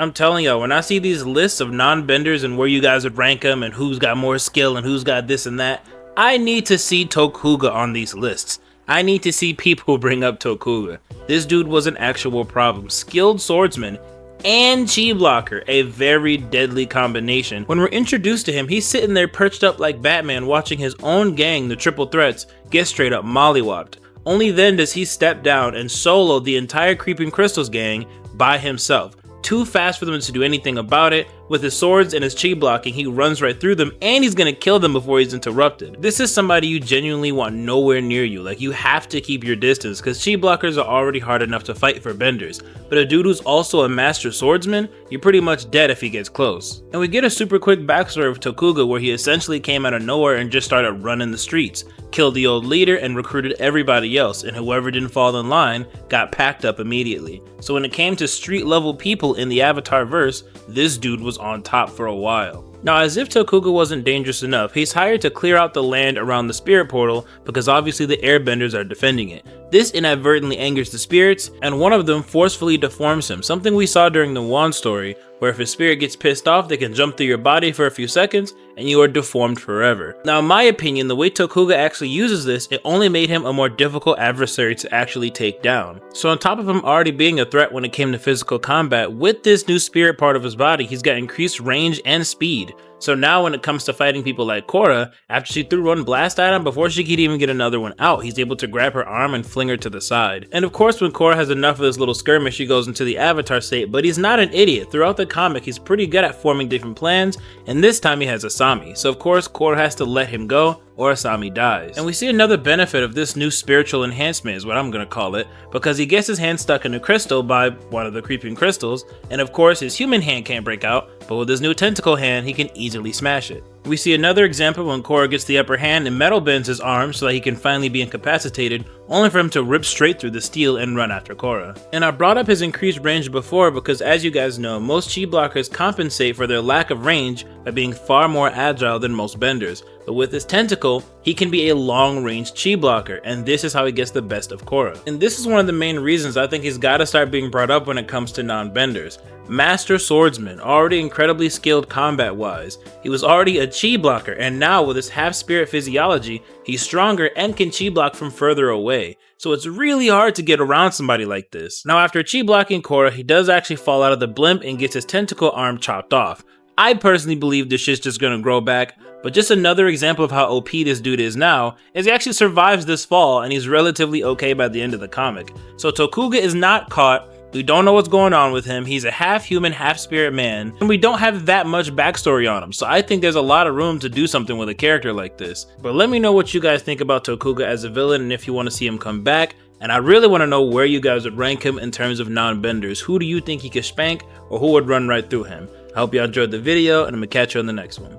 I'm telling y'all, when I see these lists of non-benders and where you guys would rank them and who's got more skill and who's got this and that, I need to see Tokuga on these lists. I need to see people bring up Tokuga. This dude was an actual problem. Skilled swordsman and chi blocker, a very deadly combination. When we're introduced to him, he's sitting there perched up like Batman watching his own gang, the Triple Threats, get straight up mollywopped. Only then does he step down and solo the entire Creeping Crystals gang by himself. Too fast for them to do anything about it. With his swords and his chi blocking, he runs right through them and he's gonna kill them before he's interrupted. This is somebody you genuinely want nowhere near you. Like, you have to keep your distance because chi blockers are already hard enough to fight for benders. But a dude who's also a master swordsman, you're pretty much dead if he gets close. And we get a super quick backstory of Tokuga where he essentially came out of nowhere and just started running the streets, killed the old leader and recruited everybody else, and whoever didn't fall in line got packed up immediately. So when it came to street level people in the Avatar verse, this dude was on top for a while. Now, as if Tokuga wasn't dangerous enough, he's hired to clear out the land around the spirit portal because obviously the airbenders are defending it. This inadvertently angers the spirits, and one of them forcefully deforms him, something we saw during the Wand story, where if a spirit gets pissed off, they can jump through your body for a few seconds and you are deformed forever. Now, in my opinion, the way Tokuga actually uses this, it only made him a more difficult adversary to actually take down. So on top of him already being a threat when it came to physical combat, with this new spirit part of his body, he's got increased range and speed. So now when it comes to fighting people like Korra, after she threw one blast at him, before she could even get another one out, he's able to grab her arm and fling her to the side. And of course, when Korra has enough of this little skirmish, he goes into the Avatar state, but he's not an idiot. Throughout the comic, he's pretty good at forming different plans, and this time he has Asami. So of course, Korra has to let him go, or Asami dies. And we see another benefit of this new spiritual enhancement, is what I'm gonna call it, because he gets his hand stuck in a crystal by one of the creeping crystals, and of course his human hand can't break out, but with his new tentacle hand, he can easily smash it. We see another example when Korra gets the upper hand and metal bends his arm so that he can finally be incapacitated, only for him to rip straight through the steel and run after Korra. And I brought up his increased range before because, as you guys know, most chi blockers compensate for their lack of range by being far more agile than most benders. But with his tentacle, he can be a long-range chi blocker, and this is how he gets the best of Korra. And this is one of the main reasons I think he's gotta start being brought up when it comes to non-benders. Master swordsman, already incredibly skilled combat-wise. He was already a chi blocker, and now with his half-spirit physiology, he's stronger and can chi block from further away. So it's really hard to get around somebody like this. Now, after chi blocking Korra, he does actually fall out of the blimp and gets his tentacle arm chopped off. I personally believe this shit's just gonna grow back, but just another example of how OP this dude is now is he actually survives this fall and he's relatively okay by the end of the comic. So Tokuga is not caught. We don't know what's going on with him. He's a half human, half spirit man, and we don't have that much backstory on him. So I think there's a lot of room to do something with a character like this. But let me know what you guys think about Tokuga as a villain and if you want to see him come back. And I really want to know where you guys would rank him in terms of non-benders. Who do you think he could spank, or who would run right through him? I hope y'all enjoyed the video, and I'm gonna catch you on the next one.